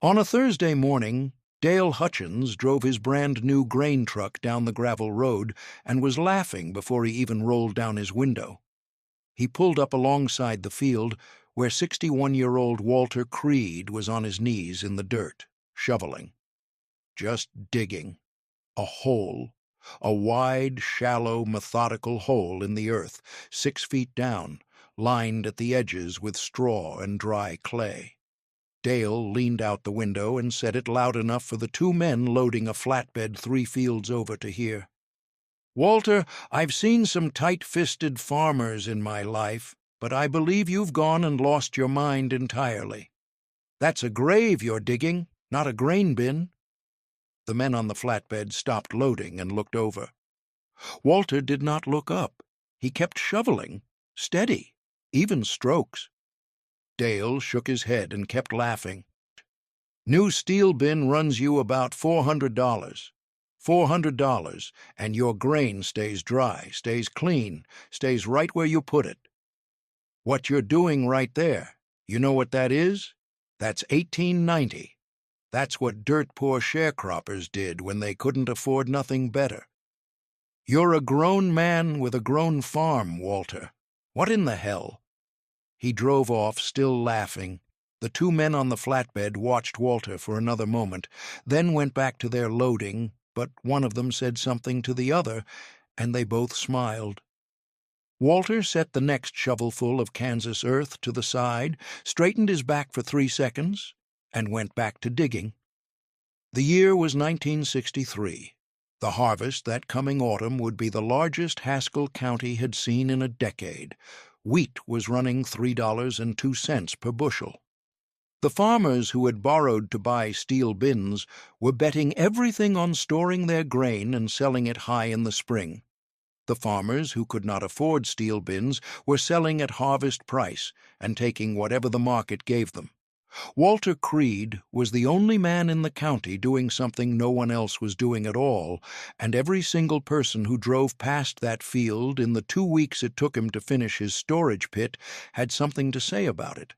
On a Thursday morning, Dale Hutchins drove his brand-new grain truck down the gravel road and was laughing before he even rolled down his window. He pulled up alongside the field where 61-year-old Walter Creed was on his knees in the dirt, shoveling. Just digging. A hole. A wide, shallow, methodical hole in the earth, 6 feet down, lined at the edges with straw and dry clay. Dale leaned out the window and said it loud enough for the 2 men loading a flatbed 3 fields over to hear. "Walter, I've seen some tight-fisted farmers in my life, but I believe you've gone and lost your mind entirely. That's a grave you're digging, not a grain bin." The men on the flatbed stopped loading and looked over. Walter did not look up. He kept shoveling, steady, even strokes. Dale shook his head and kept laughing. "New steel bin runs you about $400. $400, and your grain stays dry, stays clean, stays right where you put it. What you're doing right there, you know what that is? That's 1890. That's what dirt-poor sharecroppers did when they couldn't afford nothing better. You're a grown man with a grown farm, Walter. What in the hell?" He drove off, still laughing. The 2 men on the flatbed watched Walter for another moment, then went back to their loading, but one of them said something to the other, and they both smiled. Walter set the next shovelful of Kansas earth to the side, straightened his back for 3 seconds, and went back to digging. The year was 1963. The harvest that coming autumn would be the largest Haskell County had seen in a decade. Wheat was running $3.02 per bushel. The farmers who had borrowed to buy steel bins were betting everything on storing their grain and selling it high in the spring. The farmers who could not afford steel bins were selling at harvest price and taking whatever the market gave them. Walter Creed was the only man in the county doing something no one else was doing at all, and every single person who drove past that field in the 2 weeks it took him to finish his storage pit had something to say about it.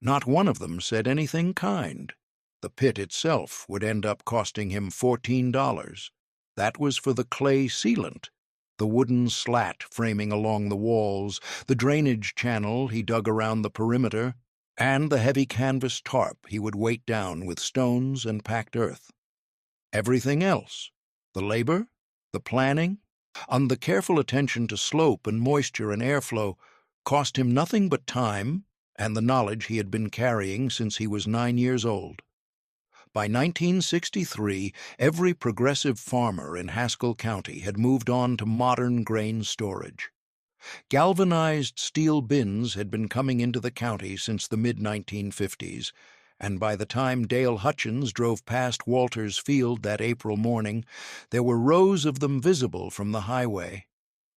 Not one of them said anything kind. The pit itself would end up costing him $14. That was for the clay sealant, the wooden slat framing along the walls, the drainage channel he dug around the perimeter, and the heavy canvas tarp he would weight down with stones and packed earth. Everything else, the labor, the planning, and the careful attention to slope and moisture and airflow, cost him nothing but time and the knowledge he had been carrying since he was 9 years old. By 1963, every progressive farmer in Haskell County had moved on to modern grain storage. Galvanized steel bins had been coming into the county since the mid-1950s, and by the time Dale Hutchins drove past Walter's field that April morning, there were rows of them visible from the highway.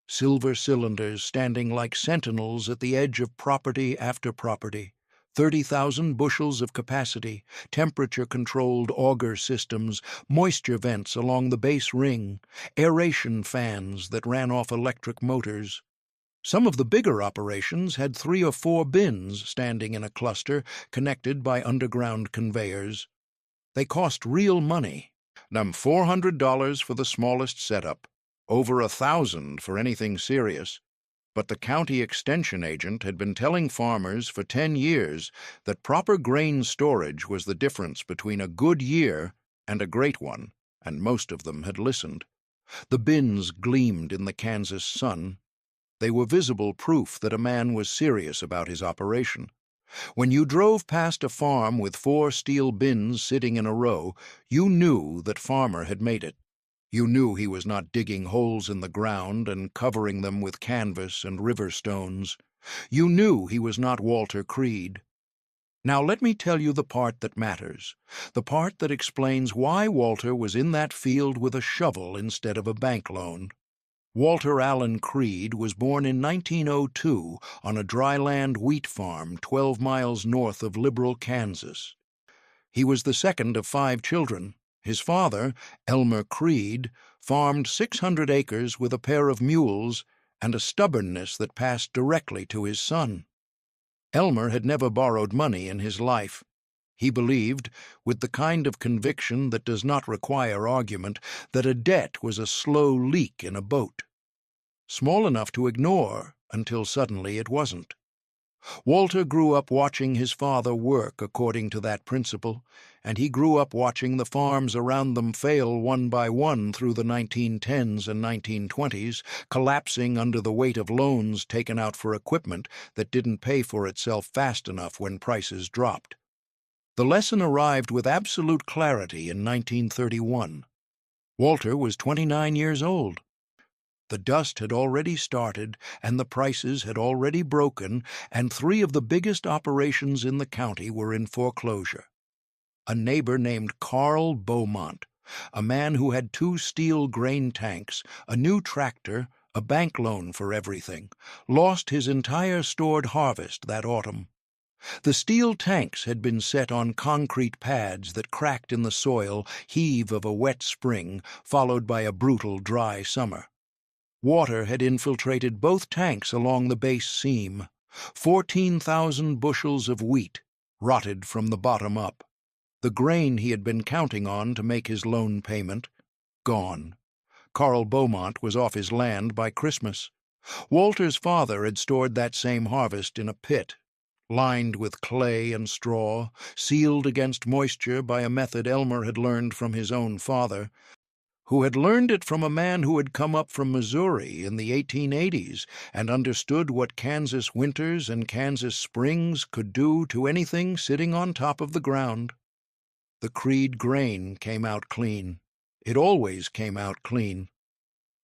Silver cylinders standing like sentinels at the edge of property after property, 30,000 bushels of capacity, temperature-controlled auger systems, moisture vents along the base ring, aeration fans that ran off electric motors. Some of the bigger operations had 3 or 4 bins standing in a cluster, connected by underground conveyors. They cost real money. $400 for the smallest setup, over $1,000 for anything serious. But the county extension agent had been telling farmers for 10 years that proper grain storage was the difference between a good year and a great one, and most of them had listened. The bins gleamed in the Kansas sun. They were visible proof that a man was serious about his operation. When you drove past a farm with 4 steel bins sitting in a row, you knew that farmer had made it. You knew he was not digging holes in the ground and covering them with canvas and river stones. You knew he was not Walter Creed. Now let me tell you the part that matters, the part that explains why Walter was in that field with a shovel instead of a bank loan. Walter Allen Creed was born in 1902 on a dryland wheat farm 12 miles north of Liberal, Kansas. He was the second of 5 children. His father, Elmer Creed, farmed 600 acres with a pair of mules and a stubbornness that passed directly to his son. Elmer had never borrowed money in his life. He believed, with the kind of conviction that does not require argument, that a debt was a slow leak in a boat, small enough to ignore until suddenly it wasn't. Walter grew up watching his father work according to that principle, and he grew up watching the farms around them fail one by one through the 1910s and 1920s, collapsing under the weight of loans taken out for equipment that didn't pay for itself fast enough when prices dropped. The lesson arrived with absolute clarity in 1931. Walter was 29 years old. The dust had already started, and the prices had already broken, and 3 of the biggest operations in the county were in foreclosure. A neighbor named Carl Beaumont, a man who had 2 steel grain tanks, a new tractor, a bank loan for everything, lost his entire stored harvest that autumn. The steel tanks had been set on concrete pads that cracked in the soil heave of a wet spring, followed by a brutal dry summer. Water had infiltrated both tanks along the base seam. 14,000 bushels of wheat, rotted from the bottom up. The grain he had been counting on to make his loan payment, gone. Carl Beaumont was off his land by Christmas. Walter's father had stored that same harvest in a pit, lined with clay and straw, sealed against moisture by a method Elmer had learned from his own father, who had learned it from a man who had come up from Missouri in the 1880s and understood what Kansas winters and Kansas springs could do to anything sitting on top of the ground. The Creed grain came out clean. It always came out clean.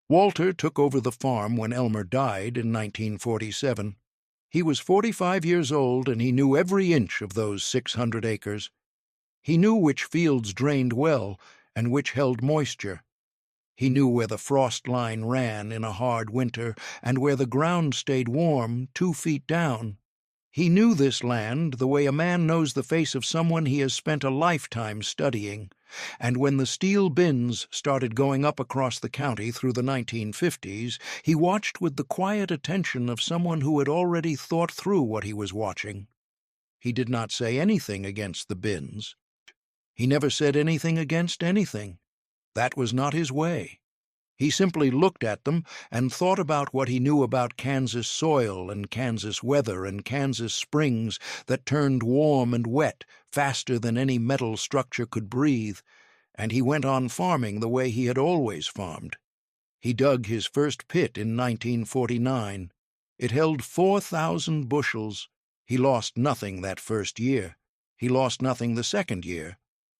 Walter took over the farm when Elmer died in 1947. He was 45 years old, and he knew every inch of those 600 acres. He knew which fields drained well and which held moisture. He knew where the frost line ran in a hard winter and where the ground stayed warm 2 feet down. He knew this land the way a man knows the face of someone he has spent a lifetime studying, and when the steel bins started going up across the county through the 1950s, he watched with the quiet attention of someone who had already thought through what he was watching. He did not say anything against the bins. He never said anything against anything. That was not his way. He simply looked at them and thought about what he knew about Kansas soil and Kansas weather and Kansas springs that turned warm and wet faster than any metal structure could breathe, and he went on farming the way he had always farmed. He dug his first pit in 1949. It held 4,000 bushels. He lost nothing that first year. He lost nothing the second year.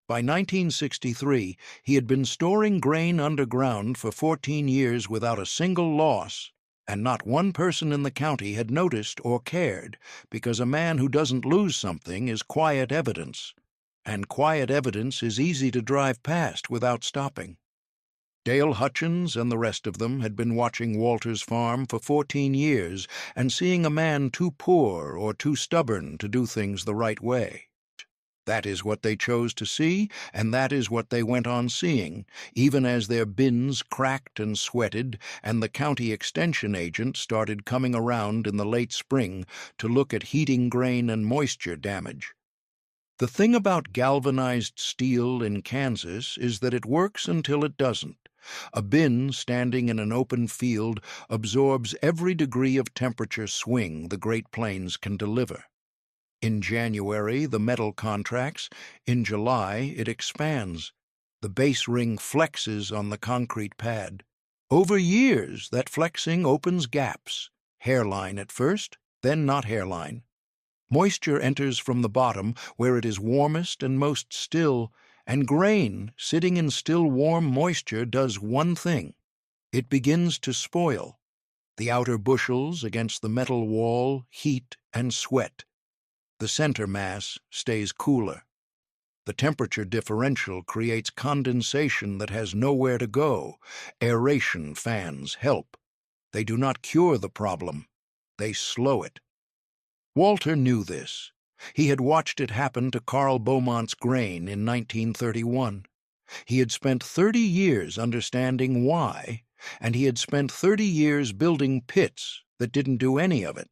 By 1963, he had been storing grain underground for 14 years without a single loss, and not one person in the county had noticed or cared, because a man who doesn't lose something is quiet evidence, and quiet evidence is easy to drive past without stopping. Dale Hutchins and the rest of them had been watching Walter's farm for 14 years and seeing a man too poor or too stubborn to do things the right way. That is what they chose to see, and that is what they went on seeing, even as their bins cracked and sweated, and the county extension agent started coming around in the late spring to look at heating grain and moisture damage. The thing about galvanized steel in Kansas is that it works until it doesn't. A bin standing in an open field absorbs every degree of temperature swing the Great Plains can deliver. In January, the metal contracts. In July, it expands. The base ring flexes on the concrete pad. Over years, that flexing opens gaps. Hairline at first, then not hairline. Moisture enters from the bottom, where it is warmest and most still, and grain, sitting in still warm moisture, does one thing. It begins to spoil. The outer bushels against the metal wall heat and sweat. The center mass stays cooler. The temperature differential creates condensation that has nowhere to go. Aeration fans help. They do not cure the problem. They slow it. Walter knew this. He had watched it happen to Carl Beaumont's grain in 1931. He had spent 30 years understanding why, and he had spent 30 years building pits that didn't do any of it.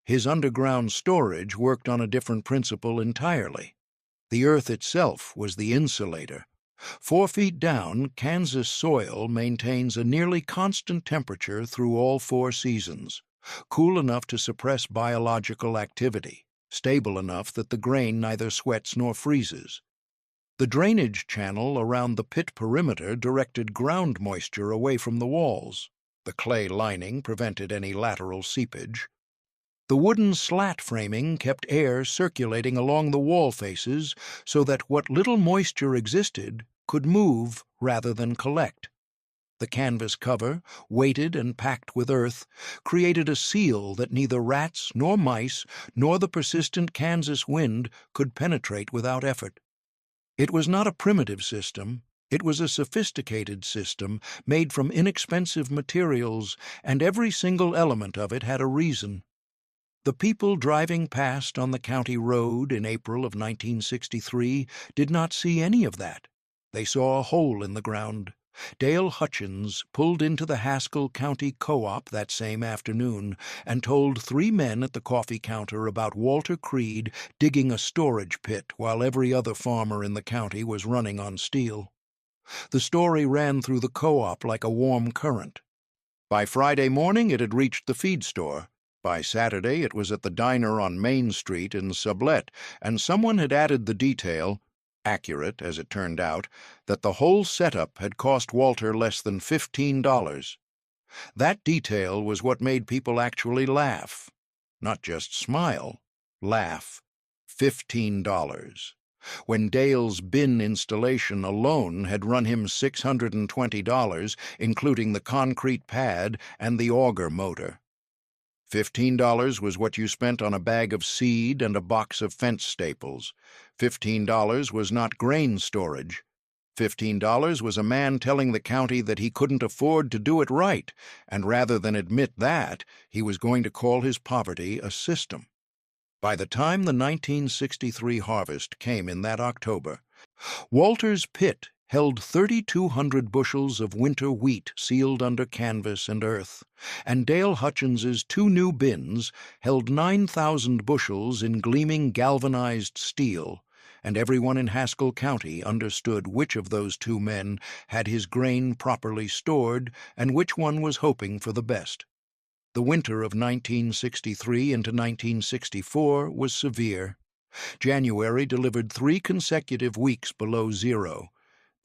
His underground storage worked on a different principle entirely. The earth itself was the insulator. 4 feet down, Kansas soil maintains a nearly constant temperature through all 4 seasons, cool enough to suppress biological activity, stable enough that the grain neither sweats nor freezes. The drainage channel around the pit perimeter directed ground moisture away from the walls. The clay lining prevented any lateral seepage. The wooden slat framing kept air circulating along the wall faces so that what little moisture existed could move rather than collect. The canvas cover, weighted and packed with earth, created a seal that neither rats nor mice nor the persistent Kansas wind could penetrate without effort. It was not a primitive system. It was a sophisticated system made from inexpensive materials, and every single element of it had a reason. The people driving past on the county road in April of 1963 did not see any of that. They saw a hole in the ground. Dale Hutchins pulled into the Haskell County Co-op that same afternoon and told 3 men at the coffee counter about Walter Creed digging a storage pit while every other farmer in the county was running on steel. The story ran through the co-op like a warm current. By Friday morning it had reached the feed store. By Saturday it was at the diner on Main Street in Sublette, and someone had added the detail, accurate as it turned out, that the whole setup had cost Walter less than $15. That detail was what made people actually laugh. Not just smile, laugh. $15. When Dale's bin installation alone had run him $620, including the concrete pad and the auger motor. $15 was what you spent on a bag of seed and a box of fence staples. $15 was not grain storage. $15 was a man telling the county that he couldn't afford to do it right, and rather than admit that, he was going to call his poverty a system. By the time the 1963 harvest came in that October, Walter's pit held 3,200 bushels of winter wheat sealed under canvas and earth, and Dale Hutchins's 2 new bins held 9,000 bushels in gleaming galvanized steel, and everyone in Haskell County understood which of those 2 men had his grain properly stored and which one was hoping for the best. The winter of 1963 into 1964 was severe. January delivered 3 consecutive weeks below zero.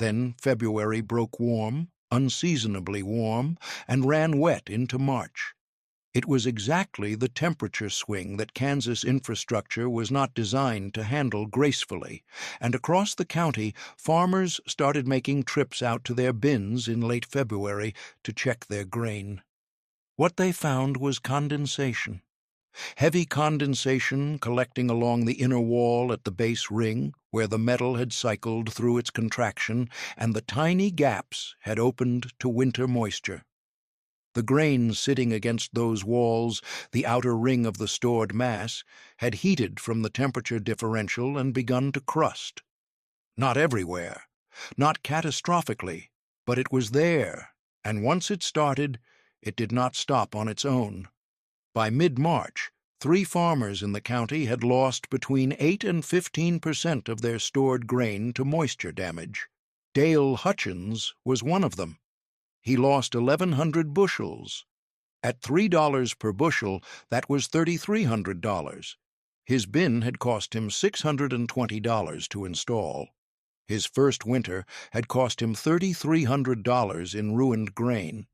Then February broke warm, unseasonably warm, and ran wet into March. It was exactly the temperature swing that Kansas infrastructure was not designed to handle gracefully, and across the county, farmers started making trips out to their bins in late February to check their grain. What they found was condensation. Heavy condensation collecting along the inner wall at the base ring, where the metal had cycled through its contraction and the tiny gaps had opened to winter moisture. The grain sitting against those walls, the outer ring of the stored mass, had heated from the temperature differential and begun to crust. Not everywhere, not catastrophically, but it was there, and once it started, it did not stop on its own. By mid-March, 3 farmers in the county had lost between 8 and 15% of their stored grain to moisture damage. Dale Hutchins was one of them. He lost 1,100 bushels. At $3 per bushel, that was $3,300. His bin had cost him $620 to install. His first winter had cost him $3,300 in ruined grain.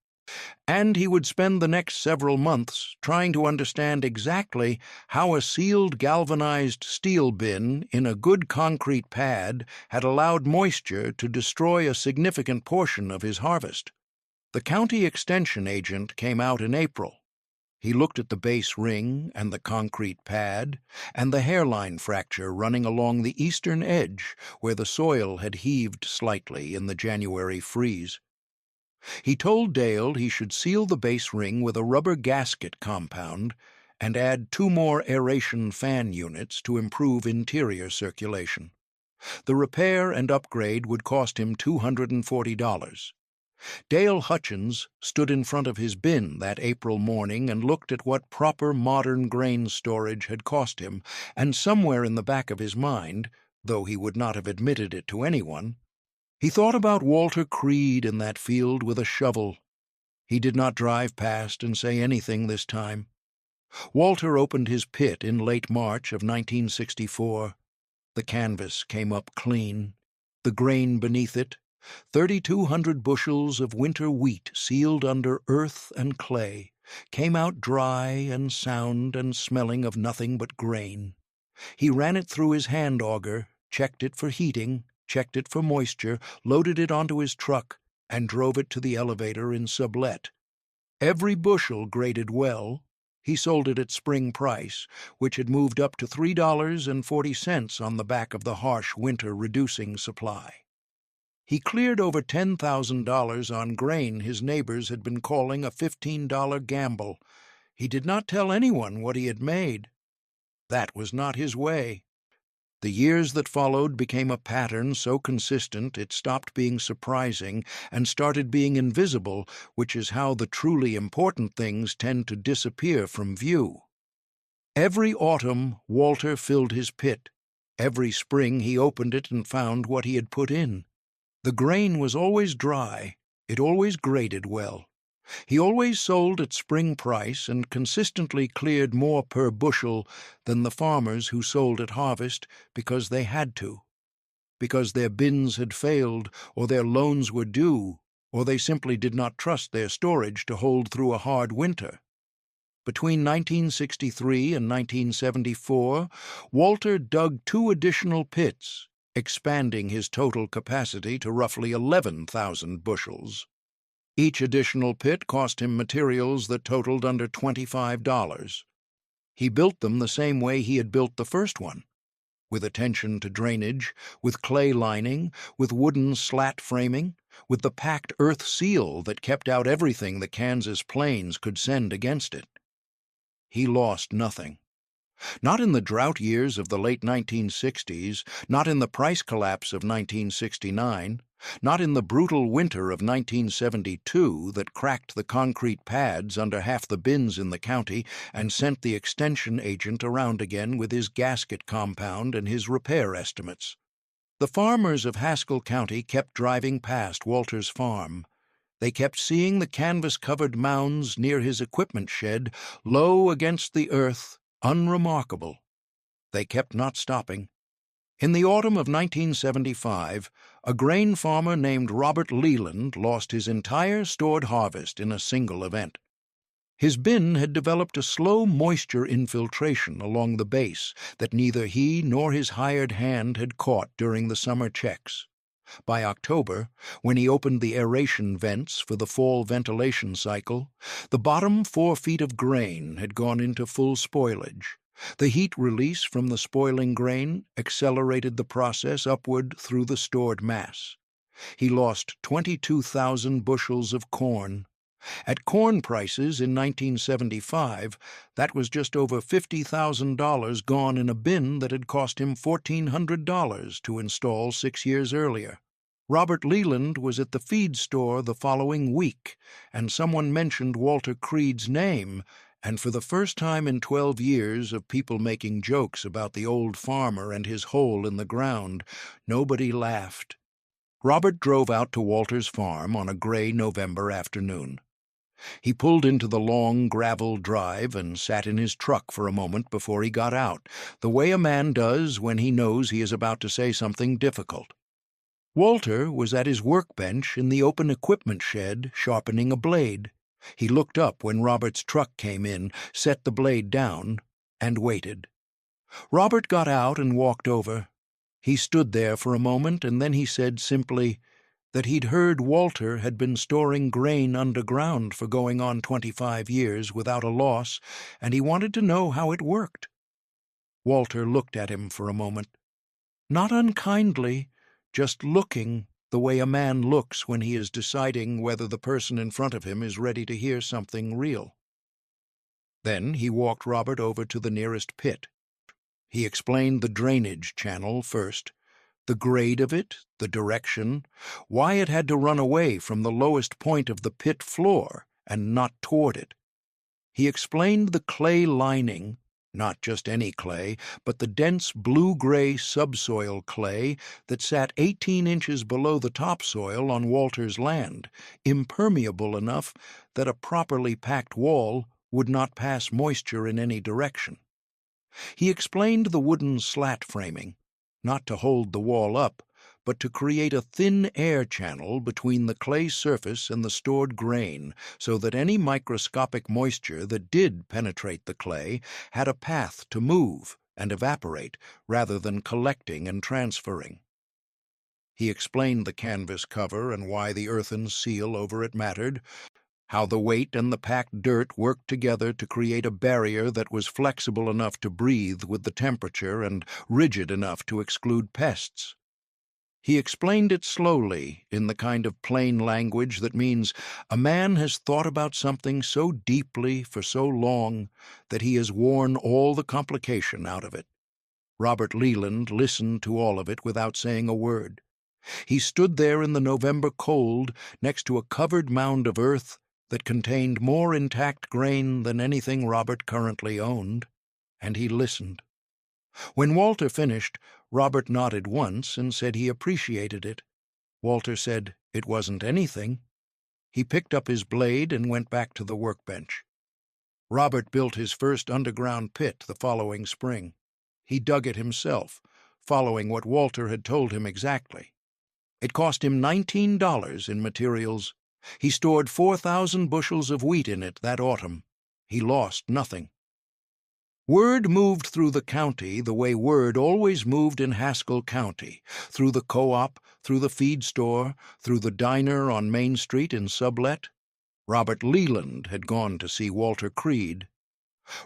And he would spend the next several months trying to understand exactly how a sealed galvanized steel bin in a good concrete pad had allowed moisture to destroy a significant portion of his harvest. The county extension agent came out in April. He looked at the base ring and the concrete pad and the hairline fracture running along the eastern edge where the soil had heaved slightly in the January freeze. He told Dale he should seal the base ring with a rubber gasket compound and add 2 more aeration fan units to improve interior circulation. The repair and upgrade would cost him $240. Dale Hutchins stood in front of his bin that April morning and looked at what proper modern grain storage had cost him, and somewhere in the back of his mind, though he would not have admitted it to anyone. He thought about Walter Creed in that field with a shovel. He did not drive past and say anything this time. Walter opened his pit in late March of 1964. The canvas came up clean. The grain beneath it, 3,200 bushels of winter wheat sealed under earth and clay, came out dry and sound and smelling of nothing but grain. He ran it through his hand auger, checked it for heating, checked it for moisture, loaded it onto his truck, and drove it to the elevator in Sublet. Every bushel graded well. He sold it at spring price, which had moved up to $3.40 on the back of the harsh winter reducing supply. He cleared over $10,000 on grain his neighbors had been calling a $15 gamble. He did not tell anyone what he had made. That was not his way. The years that followed became a pattern so consistent it stopped being surprising and started being invisible, which is how the truly important things tend to disappear from view. Every autumn, Walter filled his pit. Every spring he opened it and found what he had put in. The grain was always dry. It always graded well. He always sold at spring price and consistently cleared more per bushel than the farmers who sold at harvest because they had to, because their bins had failed, or their loans were due, or they simply did not trust their storage to hold through a hard winter. Between 1963 and 1974, Walter dug 2 additional pits, expanding his total capacity to roughly 11,000 bushels. Each additional pit cost him materials that totaled under $25. He built them the same way he had built the first one, with attention to drainage, with clay lining, with wooden slat framing, with the packed earth seal that kept out everything the Kansas plains could send against it. He lost nothing. Not in the drought years of the late 1960s, not in the price collapse of 1969, not in the brutal winter of 1972 that cracked the concrete pads under half the bins in the county and sent the extension agent around again with his gasket compound and his repair estimates. The farmers of Haskell County kept driving past Walter's farm. They kept seeing the canvas-covered mounds near his equipment shed, low against the earth, unremarkable. They kept not stopping. In the autumn of 1975, a grain farmer named Robert Leland lost his entire stored harvest in a single event. His bin had developed a slow moisture infiltration along the base that neither he nor his hired hand had caught during the summer checks. By October, when he opened the aeration vents for the fall ventilation cycle, the bottom 4 feet of grain had gone into full spoilage. The heat release from the spoiling grain accelerated the process upward through the stored mass. He lost 22,000 bushels of corn. At corn prices in 1975, that was just over $50,000 gone in a bin that had cost him $1,400 to install 6 years earlier. Robert Leland was at the feed store the following week, and someone mentioned Walter Creed's name, and for the first time in 12 years of people making jokes about the old farmer and his hole in the ground, nobody laughed. Robert drove out to Walter's farm on a gray November afternoon. He pulled into the long gravel drive and sat in his truck for a moment before he got out, the way a man does when he knows he is about to say something difficult. Walter was at his workbench in the open equipment shed sharpening a blade. He looked up when Robert's truck came in, set the blade down, and waited. Robert got out and walked over. He stood there for a moment, and then he said simply that he'd heard Walter had been storing grain underground for going on 25 years without a loss, and he wanted to know how it worked. Walter looked at him for a moment. Not unkindly, just looking the way a man looks when he is deciding whether the person in front of him is ready to hear something real. Then he walked Robert over to the nearest pit. He explained the drainage channel first, the grade of it, the direction, why it had to run away from the lowest point of the pit floor and not toward it. He explained the clay lining, Not just any clay, but the dense blue-gray subsoil clay that sat 18 inches below the topsoil on Walter's land, impermeable enough that a properly packed wall would not pass moisture in any direction. He explained the wooden slat framing, not to hold the wall up, but to create a thin air channel between the clay surface and the stored grain so that any microscopic moisture that did penetrate the clay had a path to move and evaporate rather than collecting and transferring. He explained the canvas cover and why the earthen seal over it mattered, how the weight and the packed dirt worked together to create a barrier that was flexible enough to breathe with the temperature and rigid enough to exclude pests. He explained it slowly, in the kind of plain language that means a man has thought about something so deeply for so long that he has worn all the complication out of it. Robert Leland listened to all of it without saying a word. He stood there in the November cold next to a covered mound of earth that contained more intact grain than anything Robert currently owned, and he listened. When Walter finished, Robert nodded once and said he appreciated it. Walter said it wasn't anything. He picked up his blade and went back to the workbench. Robert built his first underground pit the following spring. He dug it himself, following what Walter had told him exactly. It cost him $19 in materials. He stored 4,000 bushels of wheat in it that autumn. He lost nothing. Word moved through the county the way word always moved in Haskell County, through the co-op, through the feed store, through the diner on Main Street in Sublet. Robert Leland had gone to see Walter Creed.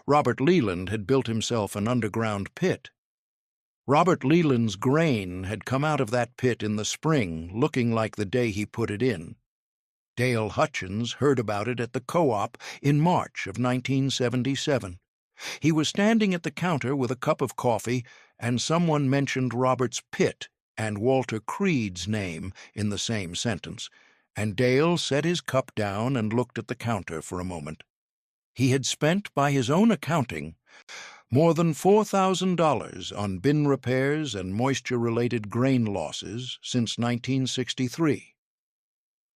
Robert Leland had built himself an underground pit. Robert Leland's grain had come out of that pit in the spring, looking like the day he put it in. Dale Hutchins heard about it at the co-op in March of 1977. He was standing at the counter with a cup of coffee, and someone mentioned Robert's pit and Walter Creed's name in the same sentence, and Dale set his cup down and looked at the counter for a moment. He had spent, by his own accounting, more than $4,000 on bin repairs and moisture-related grain losses since 1963.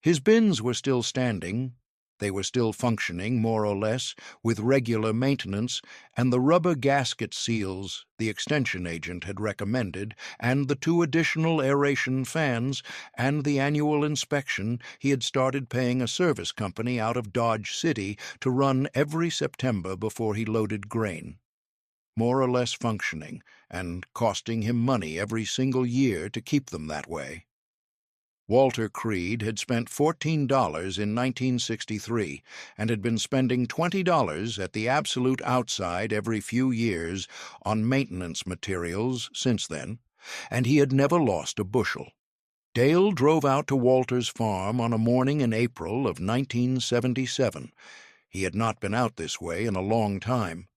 His bins were still standing. They were still functioning, more or less, with regular maintenance, and the rubber gasket seals the extension agent had recommended, and the 2 additional aeration fans, and the annual inspection he had started paying a service company out of Dodge City to run every September before he loaded grain. More or less functioning, and costing him money every single year to keep them that way. Walter Creed had spent $14 in 1963 and had been spending $20 at the absolute outside every few years on maintenance materials since then, and he had never lost a bushel. Dale drove out to Walter's farm on a morning in April of 1977. He had not been out this way in a long time.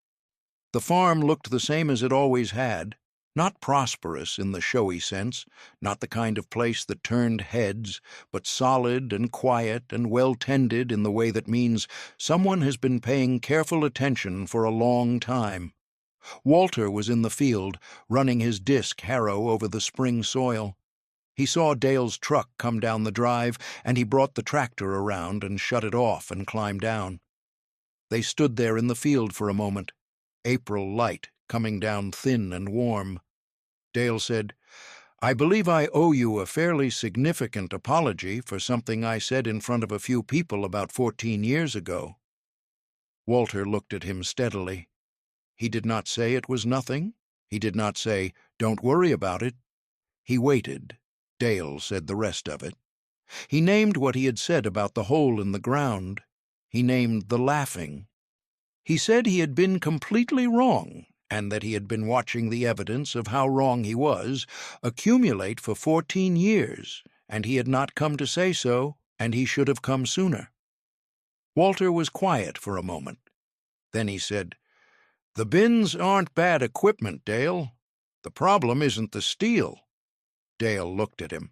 The farm looked the same as it always had. Not prosperous in the showy sense, not the kind of place that turned heads, but solid and quiet and well-tended in the way that means someone has been paying careful attention for a long time. Walter was in the field, running his disc harrow over the spring soil. He saw Dale's truck come down the drive, and he brought the tractor around and shut it off and climbed down. They stood there in the field for a moment, April light coming down thin and warm. Dale said, "I believe I owe you a fairly significant apology for something I said in front of a few people about 14 years ago." Walter looked at him steadily. He did not say it was nothing. He did not say, "Don't worry about it." He waited. Dale said the rest of it. He named what he had said about the hole in the ground. He named the laughing. He said he had been completely wrong, and that he had been watching the evidence of how wrong he was accumulate for 14 years, and he had not come to say so, and he should have come sooner. Walter was quiet for a moment. Then he said, "The bins aren't bad equipment, Dale. The problem isn't the steel." Dale looked at him.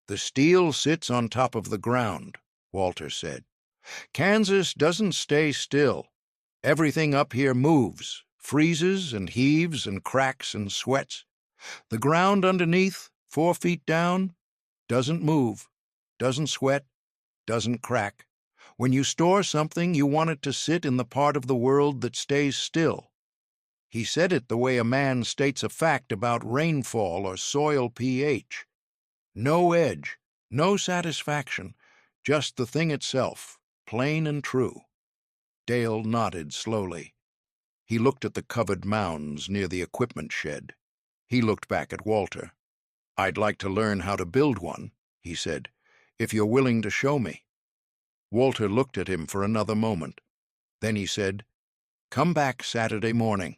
"The steel sits on top of the ground," Walter said. "Kansas doesn't stay still. Everything up here moves, freezes and heaves and cracks and sweats. The ground underneath, 4 feet down, doesn't move, doesn't sweat, doesn't crack. When you store something, you want it to sit in the part of the world that stays still. He said it the way a man states a fact about rainfall or soil pH. No edge, no satisfaction, just the thing itself, plain and true. Dale nodded slowly. He looked at the covered mounds near the equipment shed. He looked back at Walter. "I'd like to learn how to build one," he said, "if you're willing to show me." Walter looked at him for another moment. Then he said, "Come back Saturday morning."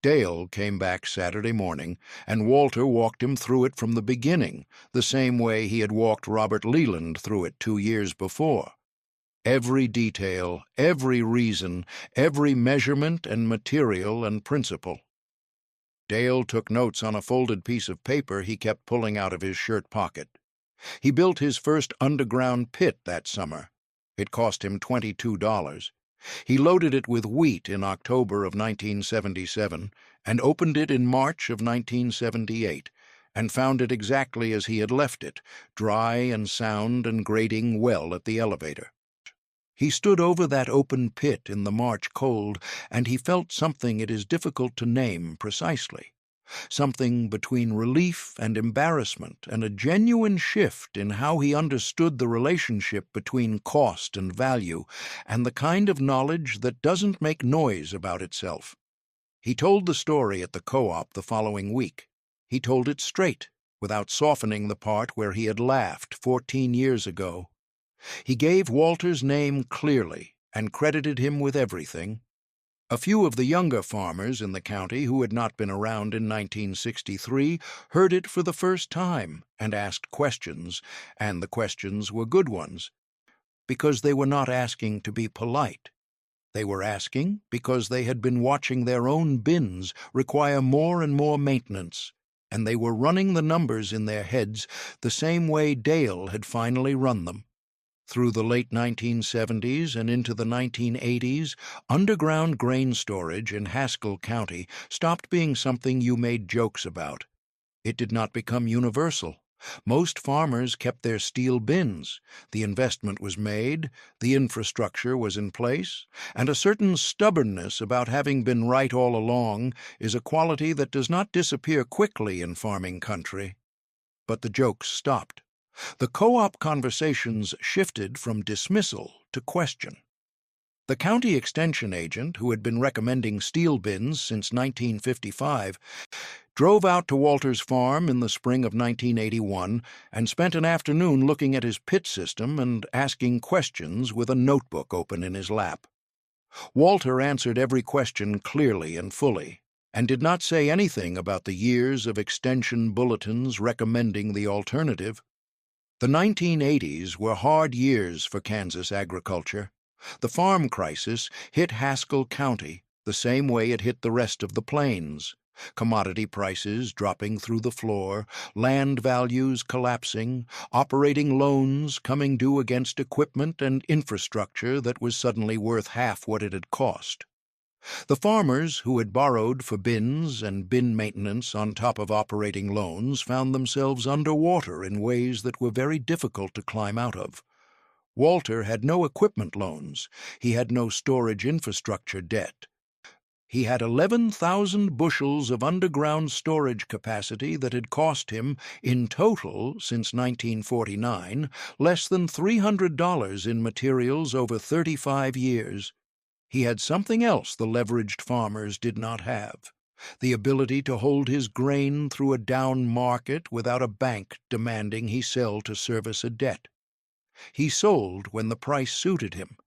Dale came back Saturday morning, and Walter walked him through it from the beginning, the same way he had walked Robert Leland through it 2 years before. Every detail, every reason, every measurement and material and principle. Dale took notes on a folded piece of paper he kept pulling out of his shirt pocket. He built his first underground pit that summer. It cost him $22. He loaded it with wheat in October of 1977 and opened it in March of 1978 and found it exactly as he had left it, dry and sound and grading well at the elevator. He stood over that open pit in the March cold, and he felt something it is difficult to name precisely, something between relief and embarrassment and a genuine shift in how he understood the relationship between cost and value and the kind of knowledge that doesn't make noise about itself. He told the story at the co-op the following week. He told it straight, without softening the part where he had laughed 14 years ago. He gave Walter's name clearly and credited him with everything. A few of the younger farmers in the county who had not been around in 1963 heard it for the first time and asked questions, and the questions were good ones, because they were not asking to be polite. They were asking because they had been watching their own bins require more and more maintenance, and they were running the numbers in their heads the same way Dale had finally run them. Through the late 1970s and into the 1980s, underground grain storage in Haskell County stopped being something you made jokes about. It did not become universal. Most farmers kept their steel bins. The investment was made, the infrastructure was in place, and a certain stubbornness about having been right all along is a quality that does not disappear quickly in farming country. But the jokes stopped. The co-op conversations shifted from dismissal to question. The county extension agent, who had been recommending steel bins since 1955, drove out to Walter's farm in the spring of 1981 and spent an afternoon looking at his pit system and asking questions with a notebook open in his lap. Walter answered every question clearly and fully, and did not say anything about the years of extension bulletins recommending the alternative. The 1980s were hard years for Kansas agriculture. The farm crisis hit Haskell County the same way it hit the rest of the plains. Commodity prices dropping through the floor, land values collapsing, operating loans coming due against equipment and infrastructure that was suddenly worth half what it had cost. The farmers who had borrowed for bins and bin maintenance on top of operating loans found themselves underwater in ways that were very difficult to climb out of. Walter had no equipment loans. He had no storage infrastructure debt. He had 11,000 bushels of underground storage capacity that had cost him, in total, since 1949, less than $300 in materials over 35 years. He had something else the leveraged farmers did not have: the ability to hold his grain through a down market without a bank demanding he sell to service a debt. He sold when the price suited him,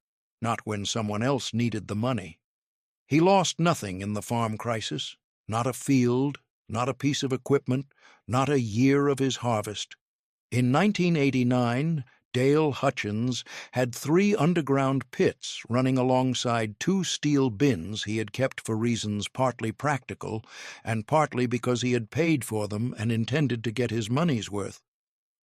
not when someone else needed the money. He lost nothing in the farm crisis, not a field, not a piece of equipment, not a year of his harvest. In 1989, Dale Hutchins had 3 underground pits running alongside 2 steel bins he had kept for reasons partly practical and partly because he had paid for them and intended to get his money's worth.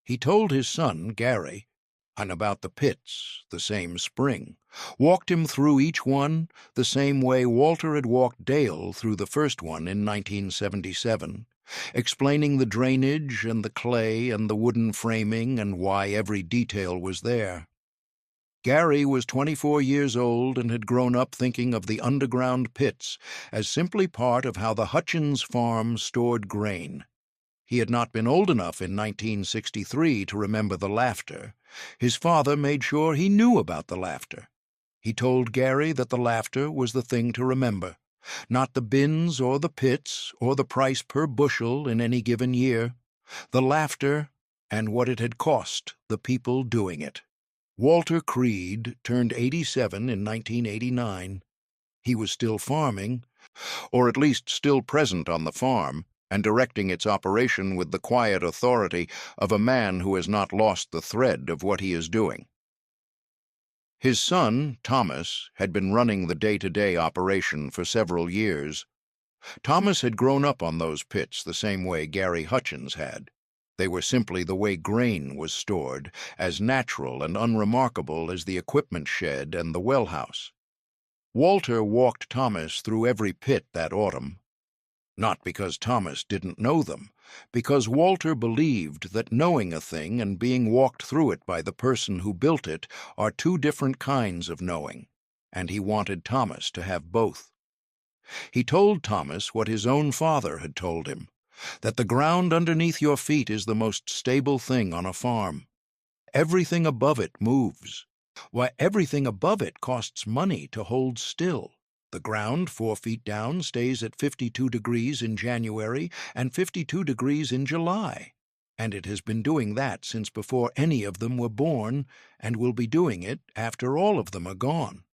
He told his son, Gary, and about the pits the same spring, walked him through each one the same way Walter had walked Dale through the first one in 1977, explaining the drainage and the clay and the wooden framing and why every detail was there. Gary was 24 years old and had grown up thinking of the underground pits as simply part of how the Hutchins farm stored grain. He had not been old enough in 1963 to remember the laughter. His father made sure he knew about the laughter. He told Gary that the laughter was the thing to remember, not the bins or the pits or the price per bushel in any given year. The laughter and what it had cost the people doing it. Walter Creed turned 87 in 1989. He was still farming, or at least still present on the farm, and directing its operation with the quiet authority of a man who has not lost the thread of what he is doing. His son, Thomas, had been running the day-to-day operation for several years. Thomas had grown up on those pits the same way Gary Hutchins had. They were simply the way grain was stored, as natural and unremarkable as the equipment shed and the well house. Walter walked Thomas through every pit that autumn. Not because Thomas didn't know them, because Walter believed that knowing a thing and being walked through it by the person who built it are two different kinds of knowing, and he wanted Thomas to have both. He told Thomas what his own father had told him, that the ground underneath your feet is the most stable thing on a farm. Everything above it moves. Why, everything above it costs money to hold still. The ground 4 feet down stays at 52 degrees in January and 52 degrees in July, and it has been doing that since before any of them were born, and will be doing it after all of them are gone.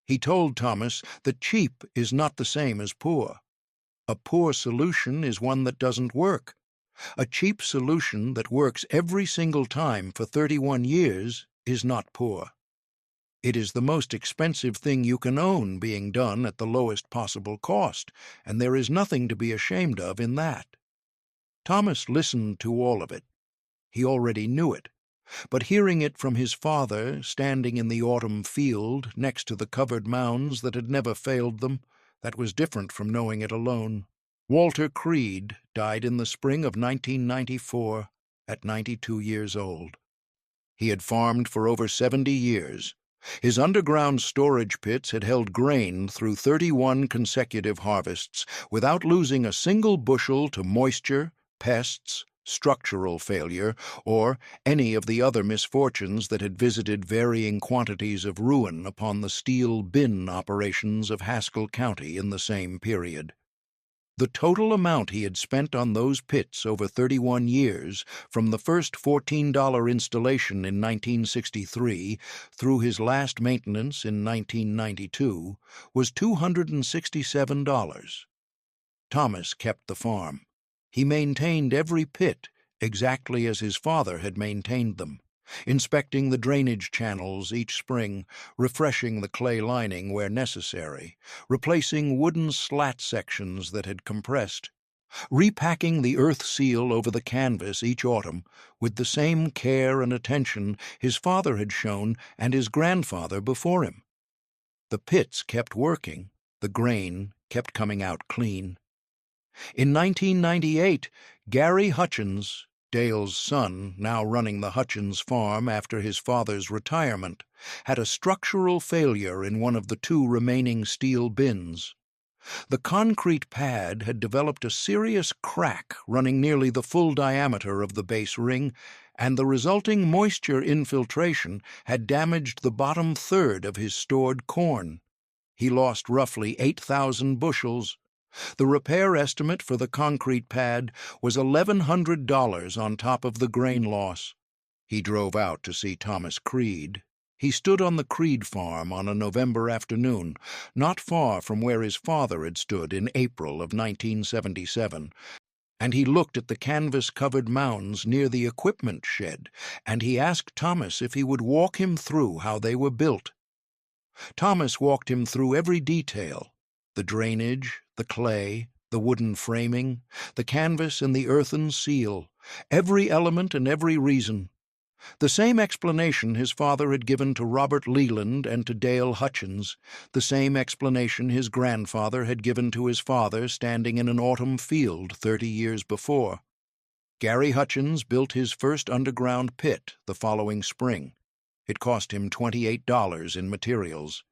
He told Thomas that cheap is not the same as poor. A poor solution is one that doesn't work. A cheap solution that works every single time for 31 years is not poor. It is the most expensive thing you can own being done at the lowest possible cost, and there is nothing to be ashamed of in that. Thomas listened to all of it. He already knew it, but hearing it from his father, standing in the autumn field next to the covered mounds that had never failed them, that was different from knowing it alone. Walter Creed died in the spring of 1994 at 92 years old. He had farmed for over 70 years. His underground storage pits had held grain through 31 consecutive harvests without losing a single bushel to moisture, pests, structural failure, or any of the other misfortunes that had visited varying quantities of ruin upon the steel bin operations of Haskell County in the same period. The total amount he had spent on those pits over 31 years, from the first $14 installation in 1963 through his last maintenance in 1992, was $267. Thomas kept the farm. He maintained every pit exactly as his father had maintained them, inspecting the drainage channels each spring, refreshing the clay lining where necessary, replacing wooden slat sections that had compressed, repacking the earth seal over the canvas each autumn with the same care and attention his father had shown and his grandfather before him. The pits kept working, the grain kept coming out clean. In 1998, Gary Hutchins, Dale's son, now running the Hutchins farm after his father's retirement, had a structural failure in one of the 2 remaining steel bins. The concrete pad had developed a serious crack running nearly the full diameter of the base ring, and the resulting moisture infiltration had damaged the bottom third of his stored corn. He lost roughly 8,000 bushels. The repair estimate for the concrete pad was $1,100 on top of the grain loss. He drove out to see Thomas Creed. He stood on the Creed farm on a November afternoon, not far from where his father had stood in April of 1977, and he looked at the canvas-covered mounds near the equipment shed, and he asked Thomas if he would walk him through how they were built. Thomas walked him through every detail: the drainage, the clay, the wooden framing, the canvas and the earthen seal, every element and every reason. The same explanation his father had given to Robert Leland and to Dale Hutchins, the same explanation his grandfather had given to his father standing in an autumn field 30 years before. Gary Hutchins built his first underground pit the following spring. It cost him $28 in materials.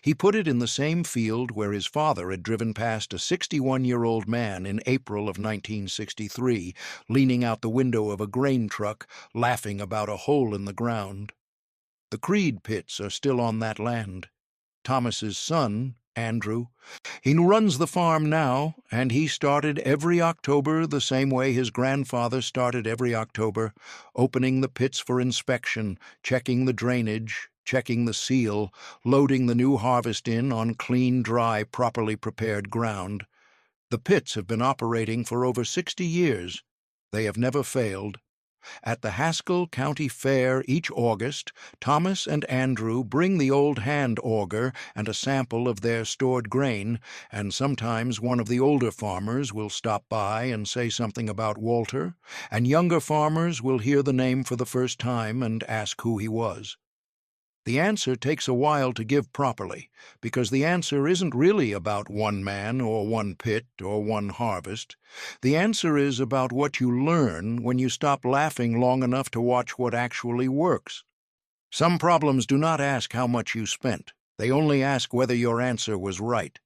He put it in the same field where his father had driven past a 61-year-old man in April of 1963, leaning out the window of a grain truck, laughing about a hole in the ground. The Creed pits are still on that land. Thomas's son, Andrew, he runs the farm now, and he started every October the same way his grandfather started every October, opening the pits for inspection, checking the drainage, checking the seal, loading the new harvest in on clean, dry, properly prepared ground. The pits have been operating for over 60 years. They have never failed. At the Haskell County Fair each August, Thomas and Andrew bring the old hand auger and a sample of their stored grain, and sometimes one of the older farmers will stop by and say something about Walter, and younger farmers will hear the name for the first time and ask who he was. The answer takes a while to give properly, because the answer isn't really about one man or one pit or one harvest. The answer is about what you learn when you stop laughing long enough to watch what actually works. Some problems do not ask how much you spent. They only ask whether your answer was right.